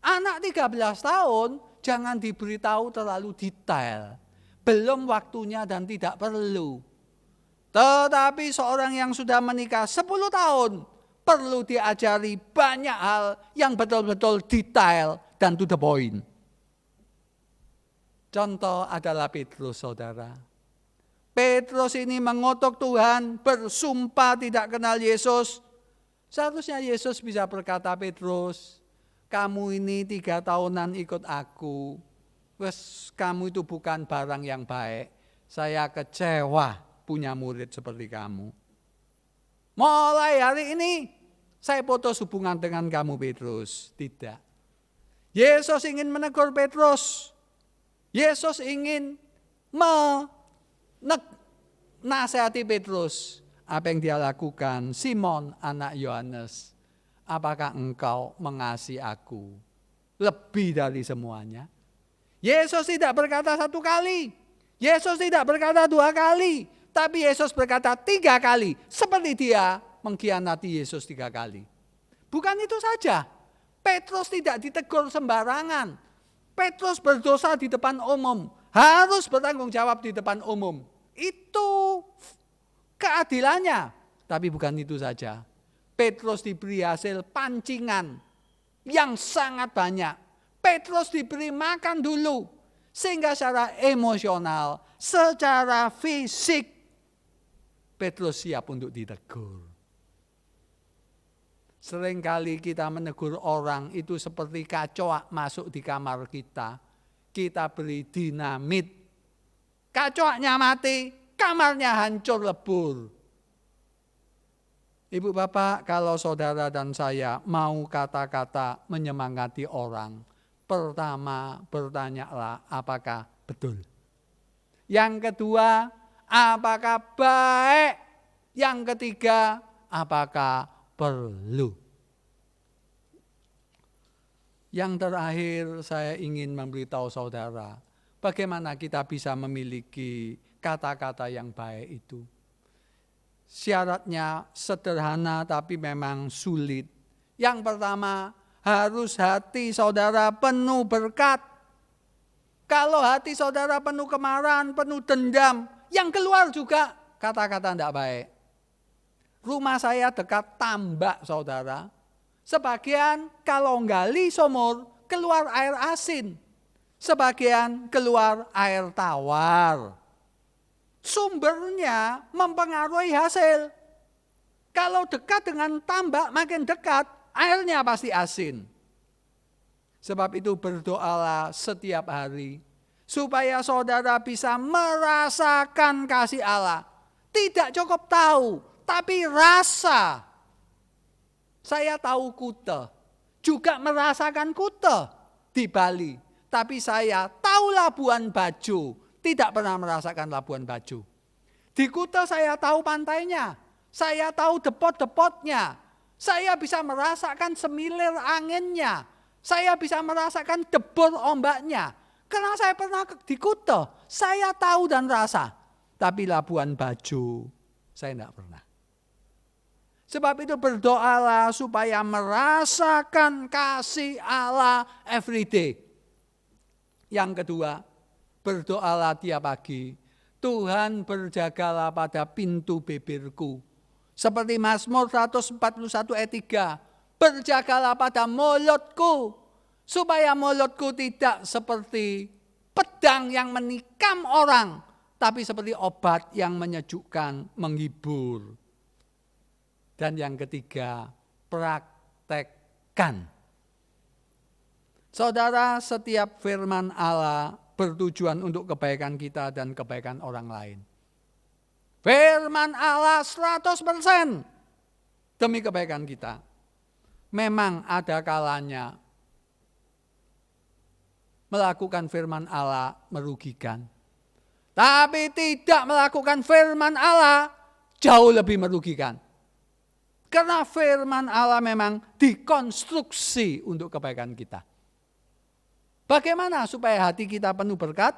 Anak 13 tahun jangan diberitahu terlalu detail. Belum waktunya dan tidak perlu. Tetapi seorang yang sudah menikah 10 tahun perlu diajari banyak hal yang betul-betul detail dan to the point. Contoh adalah Petrus, saudara. Petrus ini mengutuk Tuhan, bersumpah tidak kenal Yesus. Seharusnya Yesus bisa berkata, Petrus, kamu ini 3 tahunan ikut aku. Wes, kamu itu bukan barang yang baik. Saya kecewa punya murid seperti kamu. Mulai hari ini saya putus hubungan dengan kamu, Petrus. Tidak. Yesus ingin menegur Petrus. Yesus ingin menasihati Petrus. Apa yang dia lakukan? Simon, anak Yohanes, apakah engkau mengasihi aku lebih dari semuanya? Yesus tidak berkata 1 kali. Yesus tidak berkata 2 kali. Tapi Yesus berkata 3 kali. Seperti dia mengkhianati Yesus 3 kali. Bukan itu saja. Petrus tidak ditegur sembarangan. Petrus berdosa di depan umum. Harus bertanggung jawab di depan umum. Itu keadilannya. Tapi bukan itu saja. Petrus diberi hasil pancingan yang sangat banyak. Petrus diberi makan dulu. Sehingga secara emosional, secara fisik, Petrus siap untuk ditegur. Seringkali kita menegur orang itu seperti kacoak masuk di kamar kita. Kita beri dinamit. Kacoaknya mati, kamarnya hancur lebur. Ibu bapak, kalau saudara dan saya mau kata-kata menyemangati orang, pertama bertanyalah apakah betul. Yang kedua, apakah baik? Yang ketiga, apakah perlu? Yang terakhir saya ingin memberitahu saudara, bagaimana kita bisa memiliki kata-kata yang baik itu. Syaratnya sederhana tapi memang sulit. Yang pertama, harus hati saudara penuh berkat. Kalau hati saudara penuh kemarahan, penuh dendam, yang keluar juga kata-kata tidak baik. Rumah saya dekat tambak, saudara. Sebagian kalau gali sumur, keluar air asin. Sebagian keluar air tawar. Sumbernya mempengaruhi hasil. Kalau dekat dengan tambak, makin dekat, airnya pasti asin. Sebab itu berdoalah setiap hari, supaya saudara bisa merasakan kasih Allah. Tidak cukup tahu, tapi rasa. Saya tahu Kuta, juga merasakan Kuta di Bali. Tapi saya tahu Labuan Bajo, tidak pernah merasakan Labuan Bajo. Di Kuta saya tahu pantainya, saya tahu depot-depotnya. Saya bisa merasakan semilir anginnya. Saya bisa merasakan debur ombaknya. Karena saya pernah di Kuta, saya tahu dan rasa. Tapi Labuan Bajo, saya tidak pernah. Sebab itu berdoalah supaya merasakan kasih Allah everyday. Yang kedua, berdoalah tiap pagi. Tuhan berjagalah pada pintu bibirku. Seperti Mazmur 141 ayat 3. Berjagalah pada mulutku. Supaya mulutku tidak seperti pedang yang menikam orang. Tapi seperti obat yang menyejukkan, menghibur. Dan yang ketiga, praktekkan. Saudara, setiap firman Allah bertujuan untuk kebaikan kita dan kebaikan orang lain. Firman Allah 100% demi kebaikan kita. Memang ada kalanya melakukan firman Allah merugikan. Tapi tidak melakukan firman Allah jauh lebih merugikan. Karena firman Allah memang dikonstruksi untuk kebaikan kita. Bagaimana supaya hati kita penuh berkat?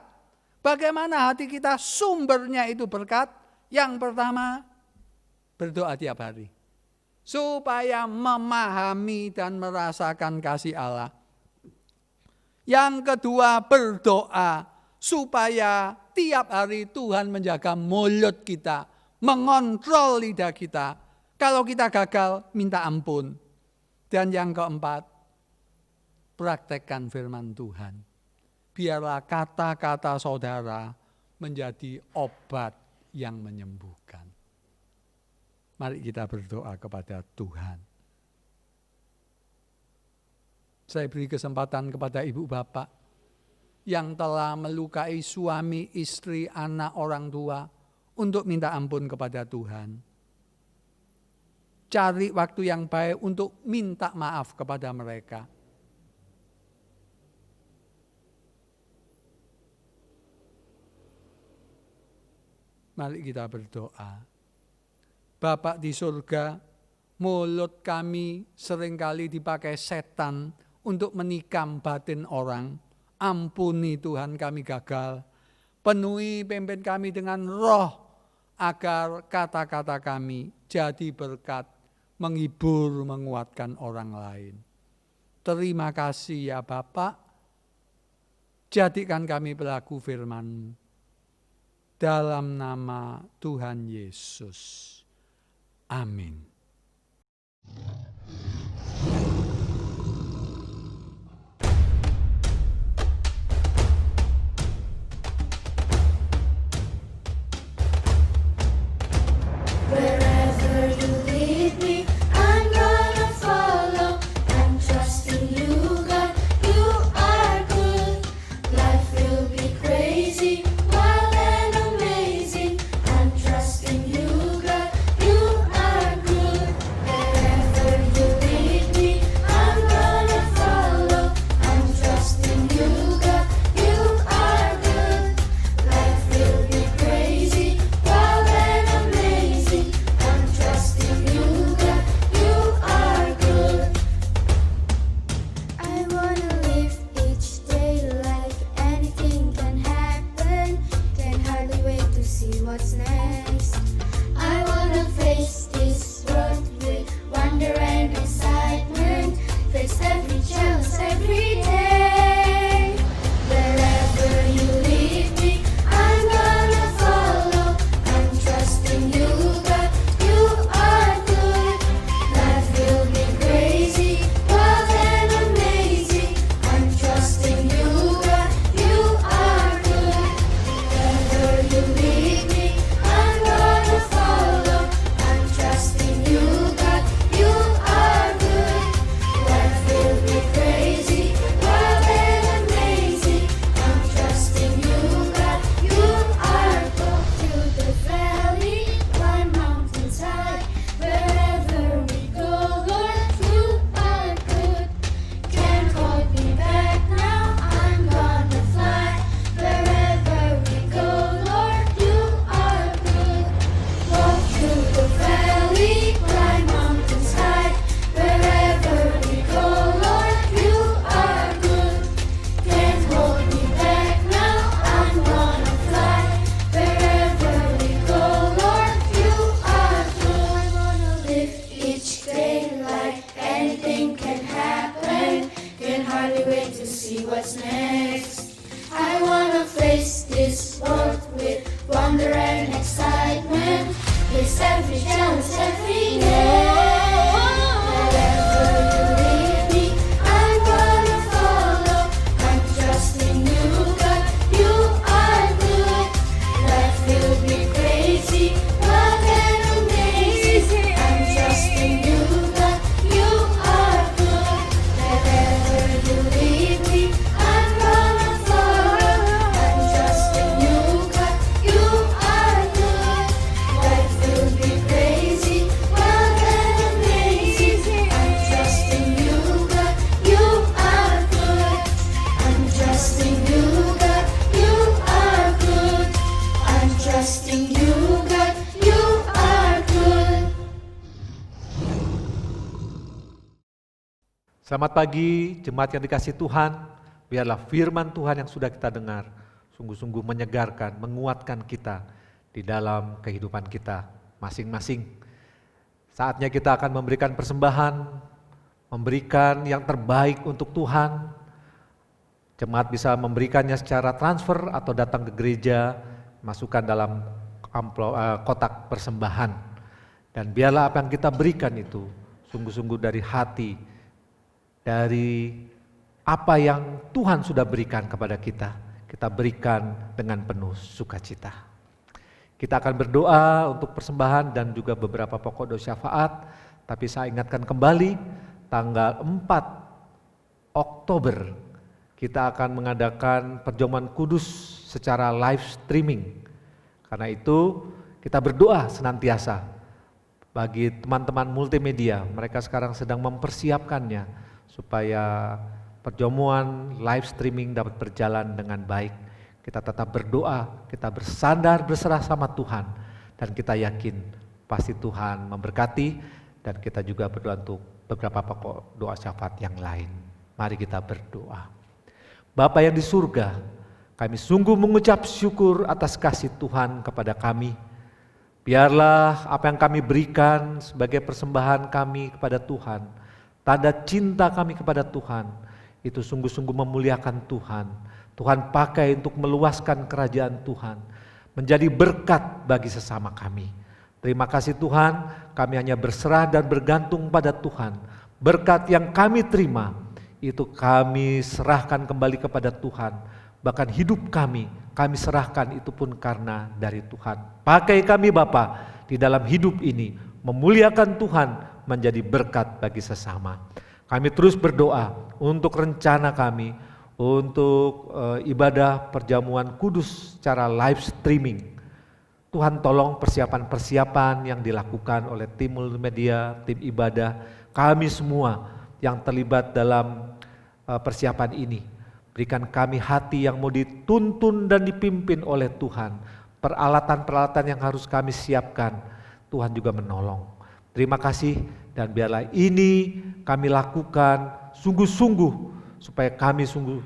Bagaimana hati kita sumbernya itu berkat? Yang pertama, berdoa tiap hari. Supaya memahami dan merasakan kasih Allah. Yang kedua, berdoa supaya tiap hari Tuhan menjaga mulut kita, mengontrol lidah kita. Kalau kita gagal, minta ampun. Dan yang keempat, praktekkan firman Tuhan. Biarlah kata-kata saudara menjadi obat yang menyembuhkan. Mari kita berdoa kepada Tuhan. Saya beri kesempatan kepada ibu bapak yang telah melukai suami, istri, anak, orang tua untuk minta ampun kepada Tuhan. Cari waktu yang baik untuk minta maaf kepada mereka. Mari kita berdoa. Bapa di surga, mulut kami seringkali dipakai setan untuk menikam batin orang. Ampuni Tuhan kami gagal. Penuhi pimpin kami dengan roh agar kata-kata kami jadi berkat, menghibur, menguatkan orang lain. Terima kasih ya Bapak. Jadikan kami pelaku firman-Mu. Dalam nama Tuhan Yesus. Amin. Wherever you lead me, I'm gonna follow. I'm trusting you, God. You are good. Life will be crazy, wild and amazing. I'm trusting you, God. You are good. Wherever you lead eagerly wait to see what's next. I wanna face this world with wonder and excitement. Face every challenge every day. Wherever you lead me, I'm gonna follow. I'm trusting you, God, you are good. Life will be crazy, wild and amazing. I'm trusting you, God, you are good. Wherever you lead me, I'm gonna follow. I'm trusting you, God, you are good. Life will be crazy, wild and amazing. I'm trusting you, God, you are good. I'm trusting you, God, you are good. I'm trusting you, God, you are good. Selamat pagi, jemaat yang dikasihi Tuhan. Biarlah firman Tuhan yang sudah kita dengar sungguh-sungguh menyegarkan, menguatkan kita di dalam kehidupan kita masing-masing. Saatnya kita akan memberikan persembahan, memberikan yang terbaik untuk Tuhan. Jemaat bisa memberikannya secara transfer atau datang ke gereja, masukkan dalam kotak persembahan. Dan biarlah apa yang kita berikan itu sungguh-sungguh dari hati, dari apa yang Tuhan sudah berikan kepada kita berikan dengan penuh sukacita. Kita akan berdoa untuk persembahan dan juga beberapa pokok doa syafaat, tapi saya ingatkan kembali tanggal 4 Oktober kita akan mengadakan perjamuan kudus secara live streaming. Karena itu kita berdoa senantiasa bagi teman-teman multimedia, mereka sekarang sedang mempersiapkannya supaya perjamuan live streaming dapat berjalan dengan baik. Kita tetap berdoa, kita bersandar berserah sama Tuhan, dan kita yakin pasti Tuhan memberkati, dan kita juga berdoa untuk beberapa pokok doa syafaat yang lain. Mari kita berdoa. Bapa yang di surga, kami sungguh mengucap syukur atas kasih Tuhan kepada kami. Biarlah apa yang kami berikan sebagai persembahan kami kepada Tuhan, tanda cinta kami kepada Tuhan, itu sungguh-sungguh memuliakan Tuhan. Tuhan pakai untuk meluaskan kerajaan Tuhan, menjadi berkat bagi sesama kami. Terima kasih Tuhan, kami hanya berserah dan bergantung pada Tuhan. Berkat yang kami terima, itu kami serahkan kembali kepada Tuhan. Bahkan hidup kami serahkan itu pun karena dari Tuhan. Pakai kami Bapa di dalam hidup ini, memuliakan Tuhan, menjadi berkat bagi sesama. Kami terus berdoa untuk rencana kami, untuk ibadah perjamuan kudus secara live streaming. Tuhan tolong persiapan-persiapan yang dilakukan oleh tim multimedia, tim ibadah, kami semua yang terlibat dalam persiapan ini. Berikan kami hati yang mau dituntun dan dipimpin oleh Tuhan. Peralatan-peralatan yang harus kami siapkan, Tuhan juga menolong. Terima kasih, dan biarlah ini kami lakukan sungguh-sungguh supaya kami sungguh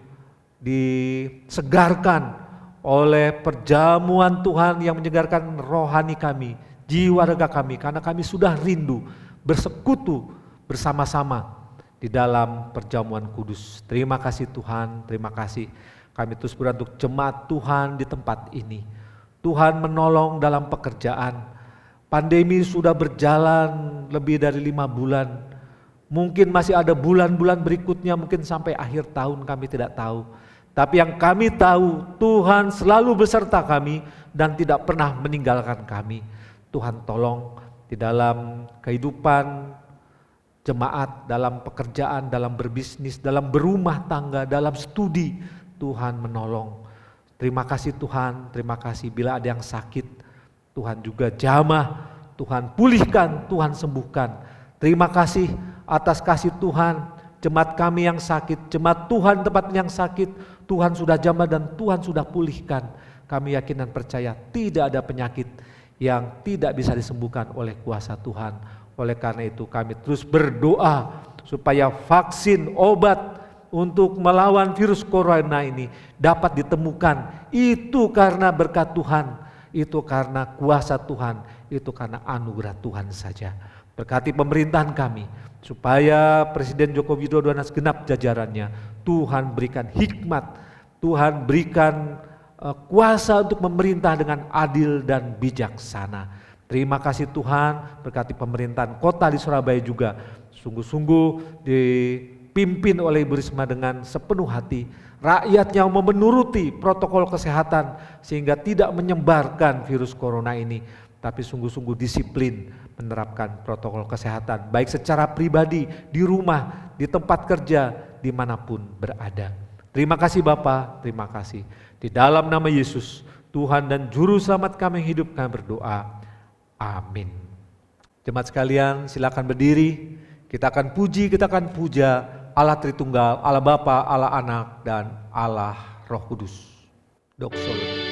disegarkan oleh perjamuan Tuhan yang menyegarkan rohani kami, jiwa raga kami, karena kami sudah rindu bersekutu bersama-sama di dalam perjamuan kudus. Terima kasih Tuhan, terima kasih. Kami terus berdoa untuk jemaat Tuhan di tempat ini. Tuhan menolong dalam pekerjaan. Pandemi sudah berjalan lebih dari 5 bulan. Mungkin masih ada bulan-bulan berikutnya, mungkin sampai akhir tahun, kami tidak tahu. Tapi yang kami tahu, Tuhan selalu beserta kami dan tidak pernah meninggalkan kami. Tuhan tolong di dalam kehidupan jemaat, dalam pekerjaan, dalam berbisnis, dalam berumah tangga, dalam studi, Tuhan menolong. Terima kasih Tuhan, terima kasih. Bila ada yang sakit, Tuhan juga jamah, Tuhan pulihkan, Tuhan sembuhkan. Terima kasih atas kasih Tuhan, jemaat kami yang sakit, jemaat Tuhan tempat yang sakit, Tuhan sudah jamah dan Tuhan sudah pulihkan. Kami yakin dan percaya tidak ada penyakit yang tidak bisa disembuhkan oleh kuasa Tuhan. Oleh karena itu kami terus berdoa supaya vaksin, obat untuk melawan virus corona ini dapat ditemukan. Itu karena berkat Tuhan, itu karena kuasa Tuhan, itu karena anugerah Tuhan saja. Berkati pemerintahan kami, supaya Presiden Joko Widodo dan segenap jajarannya Tuhan berikan hikmat, Tuhan berikan kuasa untuk memerintah dengan adil dan bijaksana. Terima kasih Tuhan, berkati pemerintahan kota di Surabaya juga, sungguh-sungguh dipimpin oleh Ibu Risma dengan sepenuh hati. Rakyatnya memenuruti protokol kesehatan sehingga tidak menyebarkan virus corona ini, tapi sungguh-sungguh disiplin menerapkan protokol kesehatan, baik secara pribadi, di rumah, di tempat kerja, dimanapun berada. Terima kasih Bapa, terima kasih. Di dalam nama Yesus, Tuhan dan Juru Selamat kami yang hidup, kami berdoa. Amin. Jemaat sekalian, silakan berdiri. Kita akan puji, kita akan puja Allah Tritunggal, Allah Bapa, Allah Anak, dan Allah Roh Kudus. Doksologi.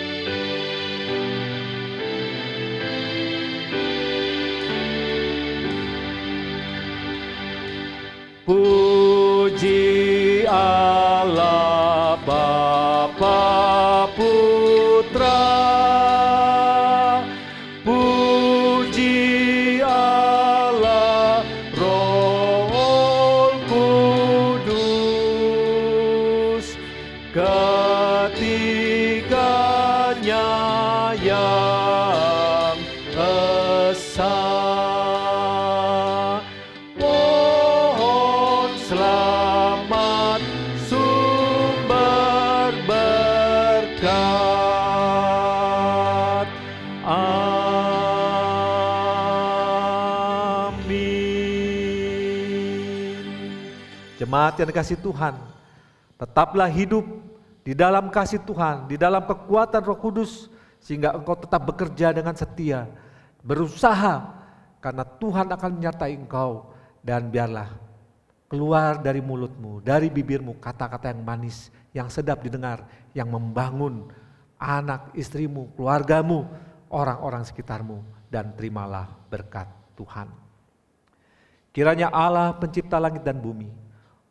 Puji Allah Bapa Putra, puji Allah Roh Kudus, ketiganya yang esa. Pohon selamat sumber berkat. Amin. Jemaat yang dikasihi Tuhan, tetaplah hidup di dalam kasih Tuhan, di dalam kekuatan Roh Kudus, sehingga engkau tetap bekerja dengan setia, berusaha, karena Tuhan akan menyertai engkau. Dan biarlah keluar dari mulutmu, dari bibirmu kata-kata yang manis, yang sedap didengar, yang membangun anak, istrimu, keluargamu, orang-orang sekitarmu, dan terimalah berkat Tuhan. Kiranya Allah pencipta langit dan bumi,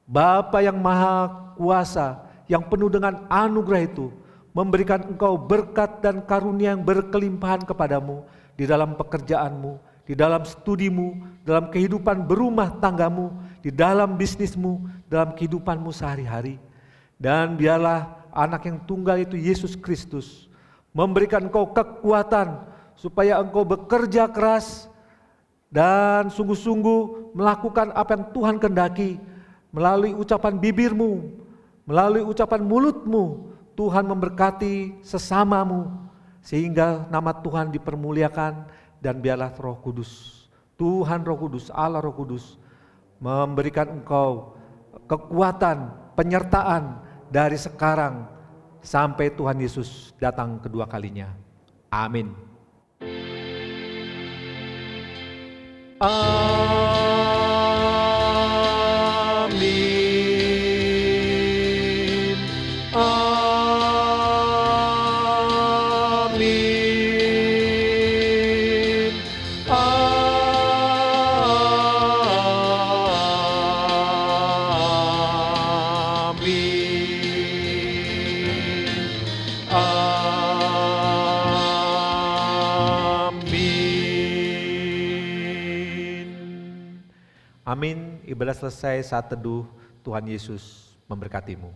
Bapa yang maha kuasa, yang penuh dengan anugerah itu, memberikan engkau berkat dan karunia yang berkelimpahan kepadamu di dalam pekerjaanmu, di dalam studimu, dalam kehidupan berumah tanggamu, di dalam bisnismu, dalam kehidupanmu sehari-hari. Dan biarlah anak yang tunggal itu Yesus Kristus memberikan engkau kekuatan supaya engkau bekerja keras dan sungguh-sungguh melakukan apa yang Tuhan kehendaki melalui ucapan bibirmu, melalui ucapan mulutmu. Tuhan memberkati sesamamu sehingga nama Tuhan dipermuliakan. Dan biarlah Roh Kudus, Tuhan Roh Kudus, Allah Roh Kudus memberikan engkau kekuatan, penyertaan dari sekarang sampai Tuhan Yesus datang kedua kalinya. Amin. Amin. Amin. Ibadah selesai, saat teduh. Tuhan Yesus memberkatimu.